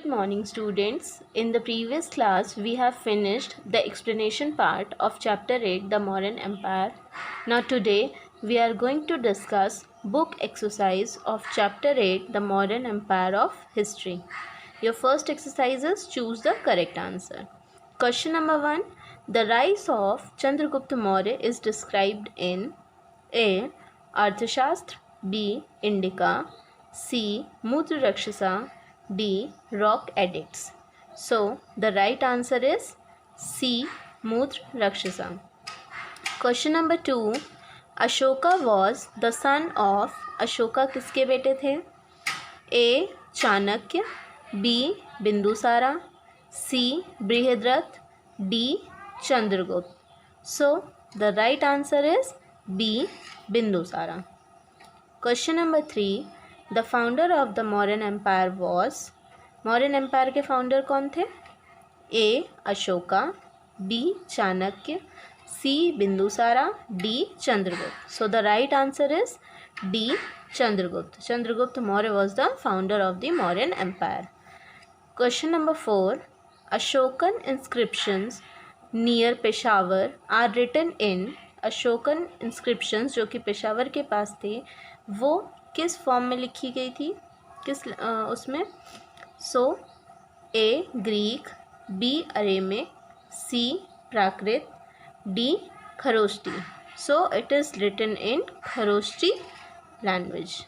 morning, students. In the previous class, we have finished the explanation part of chapter 8, the Mauryan Empire. Now today, we are going to discuss book exercise of chapter 8, the Mauryan Empire of History. Your first exercise is choose the correct answer. Question number 1. The rise of Chandragupta Maurya is described in A. Arthashastra, B. Indica, C. Mutra Rakshasa, D. Rock Edicts. So, the right answer is C. Mutra Rakshasa. Question number 2. Ashoka was the son of Ashoka किसके बेटे थे? A. Chanakya, B. Bindusara, C. Brihadratha, D. Chandragupta. So, the right answer is B. Bindusara. Question number 3. The founder of the Mauryan Empire was. Mauryan Empire के founder कौन थे? A. Ashoka, B. Chanakya, C. Bindusara, D. Chandragupta. So the right answer is D. Chandragupta. Chandragupta Maurya was the founder of the Mauryan Empire. Question number 4. Ashokan inscriptions near Peshawar are written in. Ashokan inscriptions जो कि पेशावर के पास थे वो किस form में लिखी गई थी, किस उसमें? So A Greek, B Aramaic, C Prakrit, D Kharosthi. So it is written in Kharosthi language.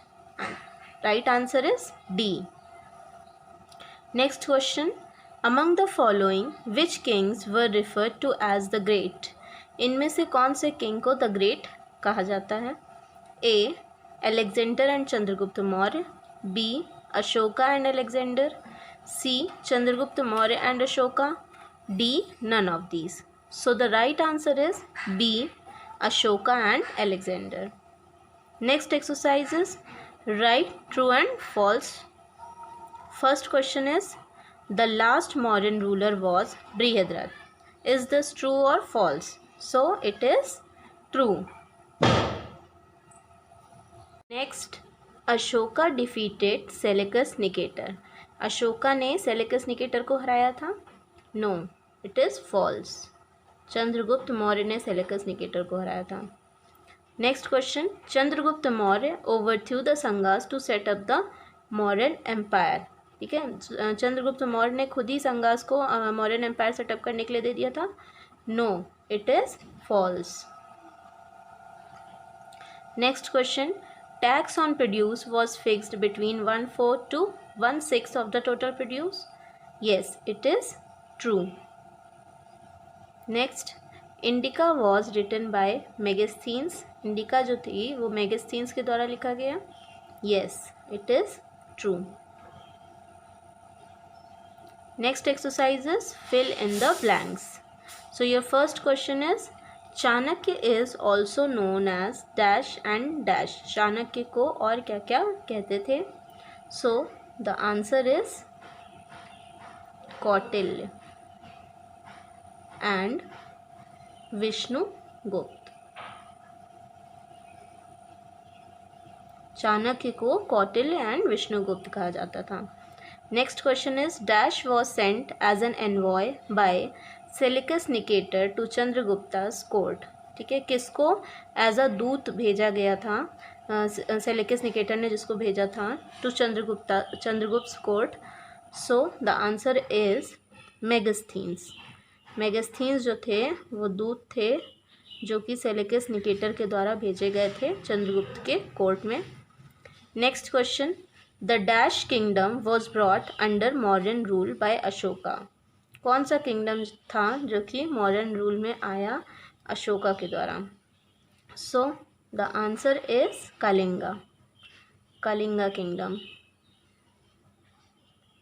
Right answer is D. Next question. Among the following which kings were referred to as the great? इनमें से कौन से किंग को the great कहा जाता है? A. Alexander and Chandragupta Maurya, B. Ashoka and Alexander, C. Chandragupta Maurya and Ashoka, D. None of these. So the right answer is B. Ashoka and Alexander. Next exercise is write true and false. First question is the last Mauryan ruler was Brihadratha. Is this true or false? So it is true. Next, Ashoka defeated Seleucus Nicator. Ashoka ने Seleucus Nicator को हराया था? No, it is false. Chandragupta Maurya ने Seleucus Nicator को हराया था. Next question. Chandragupta Maurya overthrew the Sanghas to set up the Mauryan Empire. ठीक है, चंद्रगुप्त मौर्य ने खुद ही संघास को मौर्यन एम्पायर सेटअप करने के लिए दे दिया था? No, it is false. Next question. Tax on produce was fixed between 1/4 to 1/6 of the total produce. Yes, it is true. Next, Indica was written by Megasthenes. Indica जो थी वो मेगास्थीन्स के द्वारा लिखा गया? Yes, it is true. Next exercise is fill in the blanks. So your first question is Chanakya is also known as dash and dash. Chanakya को और क्या क्या कहते थे? So the answer is Kautilya and Vishnugupta. Chanakya को कौटिल्य एंड विष्णुगुप्त कहा जाता था. Next question is dash was sent as an envoy by Seleucus Nicator to Chandragupta's court. ठीक है, किसको एज अ दूत भेजा गया था? सेलेकस निकेटर ने जिसको भेजा था to Chandragupta court. So the answer is Megasthenes. Megasthenes जो थे वो दूत थे जो कि सेलेकस निकेटर के द्वारा भेजे गए थे चंद्रगुप्त के कोर्ट में. Next question. The dash kingdom was brought under Mauryan rule by Ashoka. कौन सा किंगडम था जो कि मौर्यन रूल में आया अशोका के द्वारा? So the answer is Kalinga. Kalinga kingdom.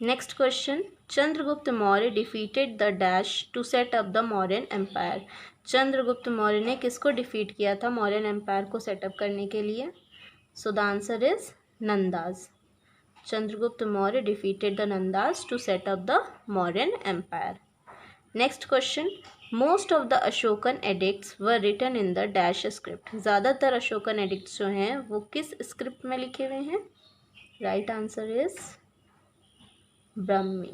Next question. Chandragupta Maurya defeated the dash to set up the Mauryan empire. Chandragupta Maurya ने किसको डिफीट किया था मौर्यन एम्पायर को सेटअप करने के लिए? So the answer is Nandas. Chandragupta Maurya defeated the Nandas to set up the Mauryan Empire. Next question. Most of the Ashokan edicts were written in the dash script. ज़्यादातर Ashokan edicts जो हैं वो किस script में लिखे हुए हैं? Right answer is Brahmi.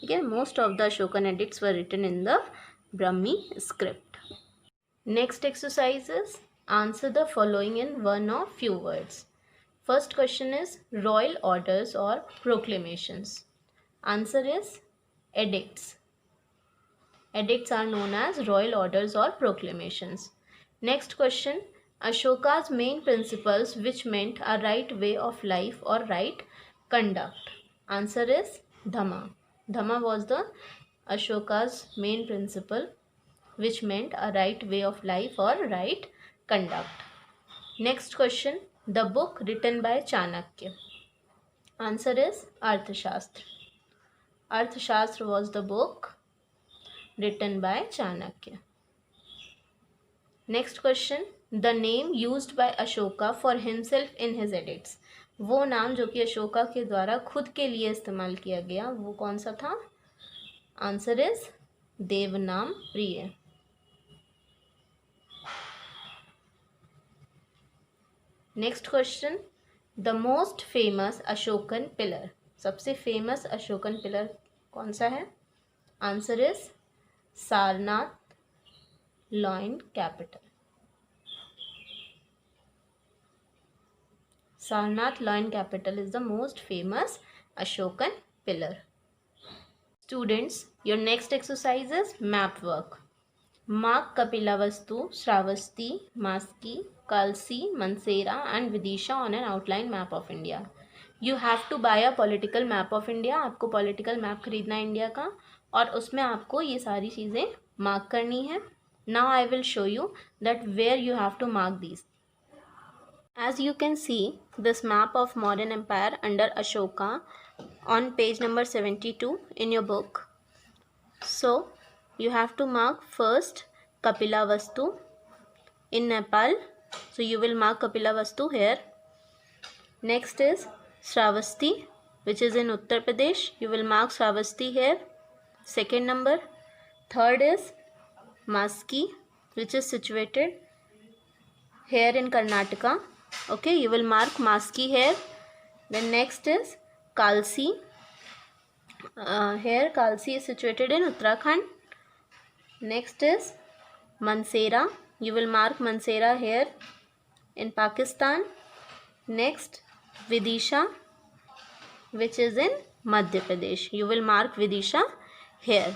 ठीक है, most of the Ashokan edicts were written in the Brahmi script. Next exercise is answer the following in one or few words. First question is royal orders or proclamations. Answer is edicts. Edicts are known as royal orders or proclamations. Next question, Ashoka's main principles which meant a right way of life or right conduct. Answer is Dhamma. Dhamma was the Ashoka's main principle which meant a right way of life or right conduct. Next question, the book written by Chanakya. Answer is Arthashastra. Arthashastra was the book written by Chanakya. Next question, the name used by Ashoka for himself in his edicts. वो नाम जो कि अशोका के द्वारा खुद के लिए इस्तेमाल किया गया वो कौन सा था? Answer is Devanam Priya. Next question, the most famous Ashokan pillar. सबसे फेमस अशोकन पिलर कौन सा है? Answer is Sarnath lion capital. Sarnath Lion Capital is the most famous Ashokan pillar. Students, your next exercise is map work. Mark Kapilavastu, Shravasti, Maski, Kalsi, Mansera and Vidisha on an outline map of India. You have to buy a political map of India. आपको political map खरीदना है India का और उसमें आपको ये सारी चीज़ें मार्क करनी है. Now I will show you that where you have to mark these. As you can see this map of Mauryan Empire under Ashoka on page number 72 in your book. So you have to mark first Kapilavastu in Nepal. So you will mark Kapilavastu here. Next is Shravasti which is in Uttar Pradesh. You will mark Shravasti here. Second number. Third is Maski which is situated here in Karnataka. Okay, you will mark Maski here. Then next is Kalsi. Here Kalsi is situated in Uttarakhand. Next is Mansera. You will mark Mansera here in Pakistan. Next Vidisha which is in Madhya Pradesh. You will mark Vidisha here.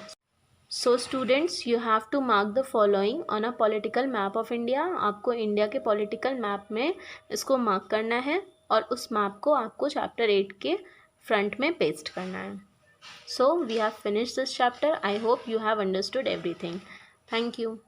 So students, you have to mark the following on a political map of India. आपको India के political map में इसको mark करना है और उस map को आपको chapter 8 के front में paste करना है. So we have finished this chapter. I hope you have understood everything. Thank you.